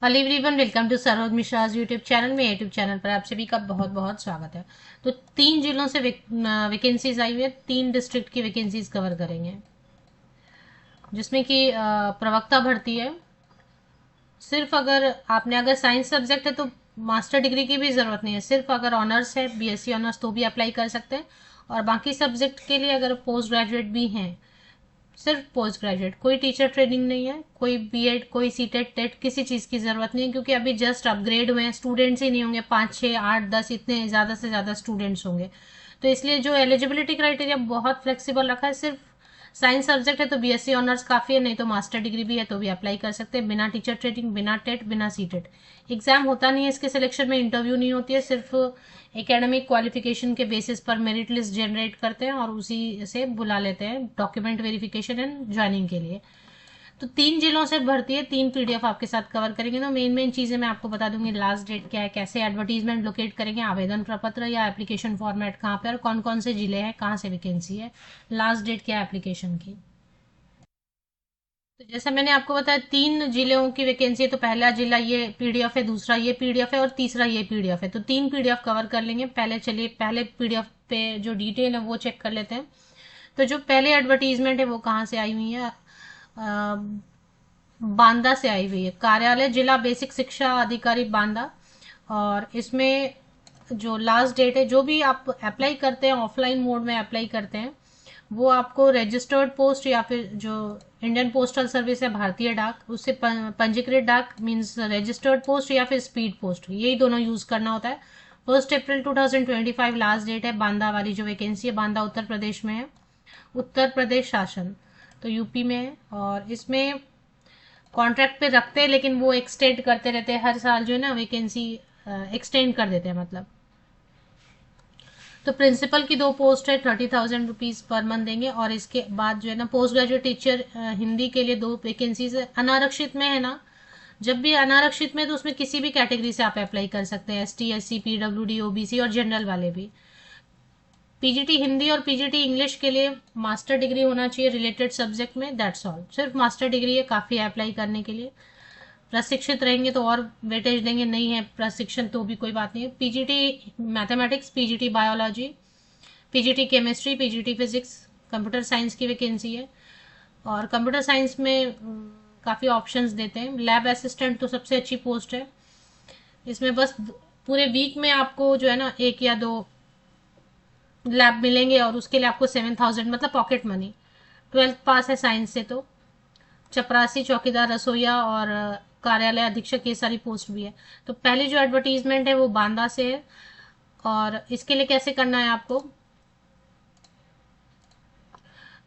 Hello everyone, welcome to Saroj Mishra's YouTube channel में। YouTube channel पर आप सभी का बहुत बहुत स्वागत है। तो 3 जिलों से वैकेंसीज आई हुई है। 3 डिस्ट्रिक्ट की वैकेंसीज कवर करेंगे, जिसमें कि प्रवक्ता भर्ती है। सिर्फ अगर साइंस सब्जेक्ट है तो मास्टर डिग्री की भी ज़रूरत नहीं है। सिर्फ अगर ऑनर्स है, बीएससी ऑनर्स, तो भी अप्लाई कर सकते हैं। और बाकी सब्जेक्ट के लिए अगर पोस्ट ग्रेजुएट भी हैं, सिर्फ पोस्ट ग्रेजुएट, कोई टीचर ट्रेनिंग नहीं है, कोई बीएड, कोई सीटेट टेट, किसी चीज़ की ज़रूरत नहीं है, क्योंकि अभी जस्ट अपग्रेड हुए हैं। स्टूडेंट्स ही नहीं होंगे, 5 6 8 10, इतने ज़्यादा से ज़्यादा स्टूडेंट्स होंगे। तो इसलिए जो एलिजिबिलिटी क्राइटेरिया बहुत फ्लेक्सिबल रखा है। सिर्फ साइंस सब्जेक्ट है तो बीएससी ऑनर्स काफ़ी है, नहीं तो मास्टर डिग्री भी है तो भी अप्लाई कर सकते हैं, बिना टीचर ट्रेनिंग, बिना टेट, बिना सीटेट। एग्जाम होता नहीं है इसके सिलेक्शन में, इंटरव्यू नहीं होती है, सिर्फ एकेडमिक क्वालिफिकेशन के बेसिस पर मेरिट लिस्ट जनरेट करते हैं और उसी से बुला लेते हैं डॉक्यूमेंट वेरिफिकेशन एंड ज्वाइनिंग के लिए। तो 3 जिलों से भर्ती है, 3 पीडीएफ आपके साथ कवर करेंगे। तो मेन मेन चीज़ें मैं आपको बता दूंगी। लास्ट डेट क्या है, कैसे एडवर्टीजमेंट लोकेट करेंगे, आवेदन प्रपत्र या एप्लीकेशन फॉर्मेट कहाँ पे, और कौन कौन से जिले हैं, कहाँ से वैकेंसी है, लास्ट डेट क्या है एप्लीकेशन की। तो जैसा मैंने आपको बताया, 3 जिलों की वैकेंसी है। तो पहला जिला ये पीडीएफ है, दूसरा ये पीडीएफ है और तीसरा ये पीडीएफ है। तो 3 पीडीएफ कवर कर लेंगे। पहले चलिए, पहले पीडीएफ पे जो डिटेल है वो चेक कर लेते हैं। तो जो पहले एडवर्टीजमेंट है वो कहाँ से आई हुई है, बांदा से आई हुई है। कार्यालय जिला बेसिक शिक्षा अधिकारी बांदा। और इसमें जो लास्ट डेट है, जो भी आप अप्लाई करते हैं, ऑफलाइन मोड में अप्लाई करते हैं, वो आपको रजिस्टर्ड पोस्ट या फिर जो इंडियन पोस्टल सर्विस है, भारतीय डाक, उससे पंजीकृत डाक मींस रजिस्टर्ड पोस्ट या फिर स्पीड पोस्ट, यही दोनों यूज करना होता है। 1 अप्रैल 2025 लास्ट डेट है। बांदा वाली जो वैकेंसी है, बांदा उत्तर प्रदेश में है। उत्तर प्रदेश शासन तो यूपी में है। और इसमें कॉन्ट्रैक्ट पे रखते हैं, लेकिन वो एक्सटेंड करते रहते हैं हर साल, जो है ना, वैकेंसी एक्सटेंड कर देते हैं मतलब। तो प्रिंसिपल की 2 पोस्ट है, 30,000 रुपीज पर मंथ देंगे। और इसके बाद जो है ना, पोस्ट ग्रेजुएट टीचर हिंदी के लिए 2 वैकेंसीज है। अनारक्षित में है ना, जब भी अनारक्षित में तो उसमें किसी भी कैटेगरी से आप अप्लाई कर सकते हैं, एसटी, एससी, पीडब्ल्यूडी, ओबीसी और जनरल वाले भी। पीजीटी हिंदी और पीजीटी इंग्लिश के लिए मास्टर डिग्री होना चाहिए रिलेटेड सब्जेक्ट में, दैट्स ऑल। सिर्फ मास्टर डिग्री है, काफ़ी है अप्लाई करने के लिए। प्रशिक्षित रहेंगे तो और वेटेज देंगे, नहीं है प्रशिक्षण तो भी कोई बात नहीं है। PGT mathematics, PGT biology, PGT chemistry, PGT physics, computer science की वैकेंसी है। और कंप्यूटर साइंस में काफ़ी ऑप्शंस देते हैं। लैब असिस्टेंट तो सबसे अच्छी पोस्ट है। इसमें बस पूरे वीक में आपको जो है ना 1 या 2 लैब मिलेंगे, और उसके लिए आपको 7,000 मतलब पॉकेट मनी। 12th पास है साइंस से तो। चपरासी, चौकीदार, रसोईया और कार्यालय अधीक्षक, ये सारी पोस्ट भी है। तो पहली जो एडवर्टीजमेंट है वो बांदा से है। और इसके लिए कैसे करना है आपको,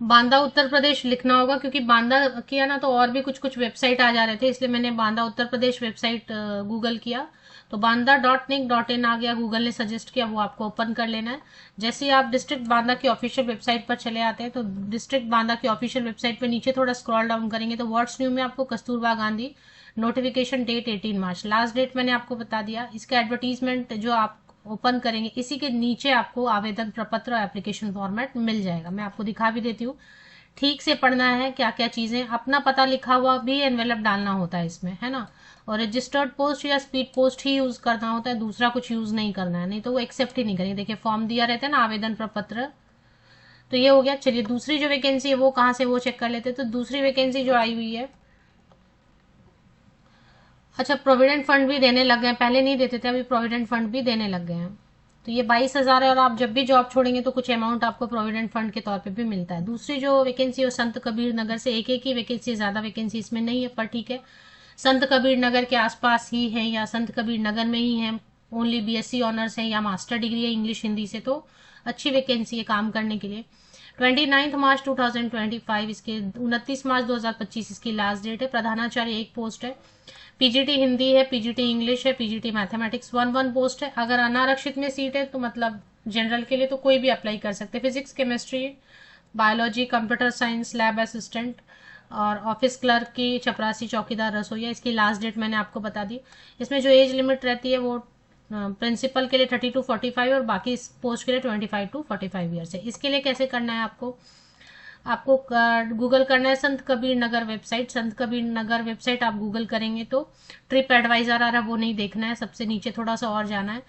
बांदा उत्तर प्रदेश लिखना होगा, क्योंकि बांदा किया ना तो और भी कुछ कुछ वेबसाइट आ जा रहे थे, इसलिए मैंने बांदा उत्तर प्रदेश वेबसाइट गूगल किया। तो बांदा.nic.in आ गया, गूगल ने सजेस्ट किया, वो आपको ओपन कर लेना है। जैसे ही आप डिस्ट्रिक्ट बांदा की ऑफिशियल वेबसाइट पर चले आते हैं, तो डिस्ट्रिक्ट बांदा की ऑफिशियल वेबसाइट पर नीचे थोड़ा स्क्रॉल डाउन करेंगे तो व्हाट्स न्यू में आपको कस्तूरबा गांधी नोटिफिकेशन डेट 18 मार्च, लास्ट डेट मैंने आपको बता दिया। इसका एडवर्टीजमेंट जो आप ओपन करेंगे, इसी के नीचे आपको आवेदन प्रपत्र एप्लीकेशन फॉर्मेट मिल जाएगा। मैं आपको दिखा भी देती हूँ। ठीक से पढ़ना है, क्या क्या चीजें, अपना पता लिखा हुआ भी एनवेलप डालना होता है इसमें, है ना। और रजिस्टर्ड पोस्ट या स्पीड पोस्ट ही यूज करना होता है, दूसरा कुछ यूज नहीं करना है, नहीं तो वो एक्सेप्ट ही नहीं करेंगे। देखिए फॉर्म दिया रहता है ना, आवेदन प्रपत्र। तो ये हो गया। चलिए दूसरी जो वैकेंसी है वो कहाँ से, वो चेक कर लेते हैं। तो दूसरी वैकेंसी जो आई हुई है, अच्छा, प्रोविडेंट फंड भी देने लग गए हैं, पहले नहीं देते थे, अभी प्रोविडेंट फंड भी देने लग गए हैं। तो ये 22,000 है, और आप जब भी जॉब छोड़ेंगे तो कुछ अमाउंट आपको प्रोविडेंट फंड के तौर पे भी मिलता है। दूसरी जो वैकेंसी है संत कबीर नगर से, एक एक ही वैकेंसी, ज्यादा वैकेंसी इसमें नहीं है, पर ठीक है। संत कबीर नगर के आसपास ही है या संत कबीर नगर में ही है, ओनली बीएससी ऑनर्स है या मास्टर डिग्री है इंग्लिश हिंदी से, तो अच्छी वैकेंसी है काम करने के लिए। 29 मार्च 2025, इसके 29 मार्च 2025 इसकी लास्ट डेट है। प्रधानाचार्य 1 पोस्ट है। पीजीटी हिंदी है, पीजीटी इंग्लिश है, पीजीटी मैथमेटिक्स 1 1 पोस्ट है। अगर अनारक्षित में सीट है तो मतलब जनरल के लिए तो कोई भी अप्लाई कर सकते हैं। Physics, chemistry, biology, computer science, lab assistant और ऑफिस क्लर्क की, चपरासी, चौकीदार, रसोईया, इसकी लास्ट डेट मैंने आपको बता दी। इसमें जो एज लिमिट रहती है वो प्रिंसिपल के लिए 30 to 45 और बाकी इस पोस्ट के लिए 25 to 45 ईयर्स है। इसके लिए कैसे करना है आपको, आपको गूगल करना है संत कबीर नगर वेबसाइट। संत कबीर नगर वेबसाइट आप गूगल करेंगे तो ट्रिप एडवाइजर आ रहा है, वो नहीं देखना है, सबसे नीचे थोड़ा सा और जाना है,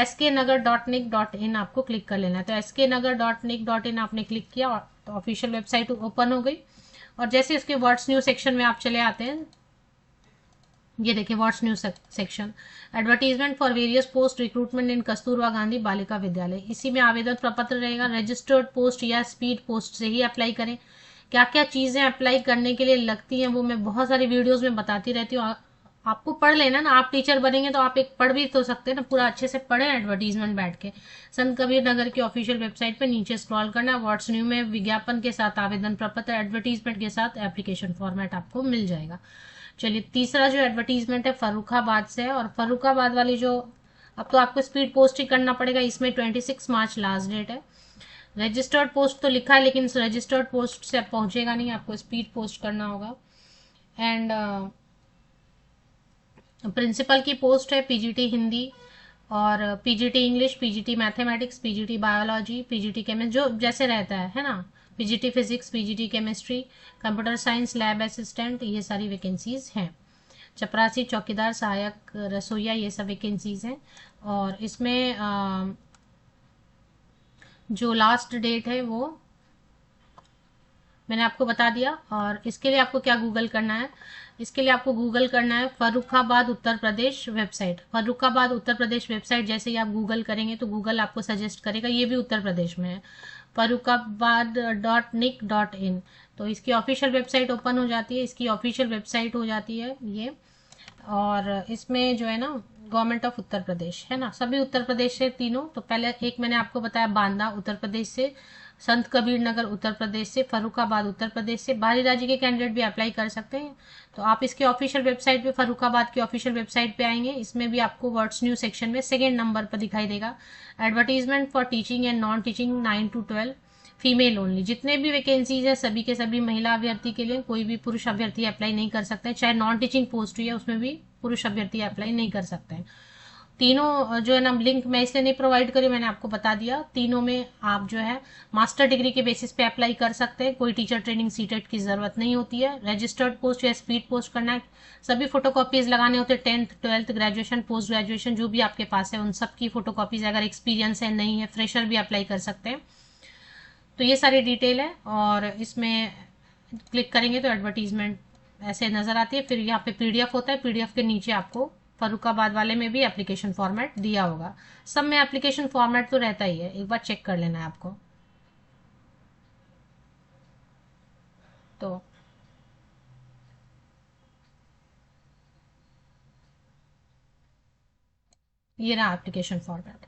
sknagar.nic.in आपको क्लिक कर लेना है। तो sknagar.nic.in आपने क्लिक किया और तो ऑफिशियल वेबसाइट ओपन हो गई। और जैसे इसके व्हाट्स न्यू सेक्शन में आप चले आते हैं, ये देखिए what's new section, advertisement for various post recruitment इन कस्तूरबा गांधी बालिका विद्यालय। इसी में आवेदन प्रपत्र रहेगा। रजिस्टर्ड पोस्ट या स्पीड पोस्ट से ही अप्लाई करें। क्या क्या चीजें अप्लाई करने के लिए लगती हैं वो मैं बहुत सारी वीडियोस में बताती रहती हूँ। आपको पढ़ लेना ना, आप टीचर बनेंगे तो आप एक पढ़ भी तो सकते हैं ना, पूरा अच्छे से पढ़े एडवर्टीजमेंट बैठ के। संत कबीर नगर की ऑफिशियल वेबसाइट पे नीचे स्क्रॉल करना है, व्हाट्स न्यू में विज्ञापन के साथ आवेदन प्रपत्र, एडवर्टीजमेंट के साथ एप्लीकेशन फॉर्मेट आपको मिल जाएगा। चलिए तीसरा जो एडवर्टीजमेंट है फर्रुखाबाद से है, और फर्रुखाबाद वाली जो, अब तो आपको स्पीड पोस्ट ही करना पड़ेगा, इसमें 26 मार्च लास्ट डेट है। रजिस्टर्ड पोस्ट तो लिखा है लेकिन रजिस्टर्ड पोस्ट से पहुंचेगा नहीं, आपको स्पीड पोस्ट करना होगा। एंड प्रिंसिपल की पोस्ट है पीजीटी हिंदी और PGT English, PGT mathematics, PGT biology, PGT chemistry, जो जैसे रहता है ना, PGT physics, PGT chemistry, computer science, lab assistant, ये सारी वैकेंसीज हैं। चपरासी, चौकीदार, सहायक रसोईया, ये सब वैकेंसीज हैं। और इसमें जो लास्ट डेट है वो मैंने आपको बता दिया। और इसके लिए आपको क्या गूगल करना है, इसके लिए आपको गूगल करना है फर्रुखाबाद उत्तर प्रदेश वेबसाइट। फर्रुखाबाद उत्तर प्रदेश वेबसाइट जैसे ही आप गूगल करेंगे तो गूगल आपको सजेस्ट करेगा, ये भी उत्तर प्रदेश में है, फर्रुखाबाद.nic.in। तो इसकी ऑफिशियल वेबसाइट ओपन हो जाती है, इसकी ऑफिशियल वेबसाइट हो जाती है ये। और इसमें जो है ना गवर्नमेंट ऑफ उत्तर प्रदेश है ना, सभी उत्तर प्रदेश से तीनों। तो पहले एक मैंने आपको बताया बांदा उत्तर प्रदेश से, संत कबीर नगर उत्तर प्रदेश से, फर्रुखाबाद उत्तर प्रदेश से। बाहरी राज्य के कैंडिडेट भी अप्लाई कर सकते हैं। तो आप इसके ऑफिशियल वेबसाइट पे, फर्रुखाबाद की ऑफिशियल वेबसाइट पे आएंगे, इसमें भी आपको व्हाट्स न्यू सेक्शन में सेकेंड नंबर पर दिखाई देगा, advertisement for teaching and non teaching 9 to 12 female only. जितने भी वैकेंसीज है सभी के सभी महिला अभ्यर्थी के लिए, कोई भी पुरुष अभ्यर्थी अप्लाई नहीं कर सकते हैं। चाहे नॉन टीचिंग पोस्ट हुई है उसमें भी पुरुष अभ्यर्थी अप्लाई नहीं कर सकते हैं। तीनों जो है ना, लिंक मैं इसलिए नहीं प्रोवाइड करी, मैंने आपको बता दिया। तीनों में आप जो है मास्टर डिग्री के बेसिस पे अप्लाई कर सकते हैं, कोई टीचर ट्रेनिंग सीटेट की जरूरत नहीं होती है। रजिस्टर्ड पोस्ट या स्पीड पोस्ट करना है, सभी फोटोकॉपीज लगाने होते हैं, 10th 12th graduation post graduation जो भी आपके पास है उन सब की फोटोकॉपीज। अगर एक्सपीरियंस है, नहीं है, फ्रेशर भी अप्लाई कर सकते हैं। तो ये सारी डिटेल है। और इसमें क्लिक करेंगे तो एडवर्टीजमेंट ऐसे नजर आती है। फिर यहाँ पे पीडीएफ होता है, पीडीएफ के नीचे आपको फर्रुखाबाद वाले में भी एप्लीकेशन फॉर्मेट दिया होगा। सब में एप्लीकेशन फॉर्मेट तो रहता ही है, एक बार चेक कर लेना है आपको। तो ये रहा एप्लीकेशन फॉर्मेट।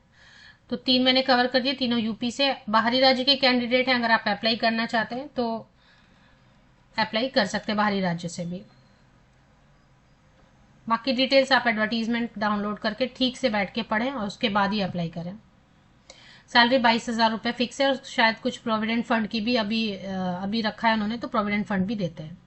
तो तीन मैंने कवर कर दिए, तीनों यूपी से। बाहरी राज्य के कैंडिडेट हैं, अगर आप अप्लाई करना चाहते हैं तो अप्लाई कर सकते हैं बाहरी राज्य से भी। बाकी डिटेल्स आप एडवर्टीजमेंट डाउनलोड करके ठीक से बैठ के पढ़ें और उसके बाद ही अप्लाई करें। सैलरी 22,000 रुपये फिक्स है, और शायद कुछ प्रोविडेंट फंड की भी अभी रखा है उन्होंने, तो प्रोविडेंट फंड भी देते हैं।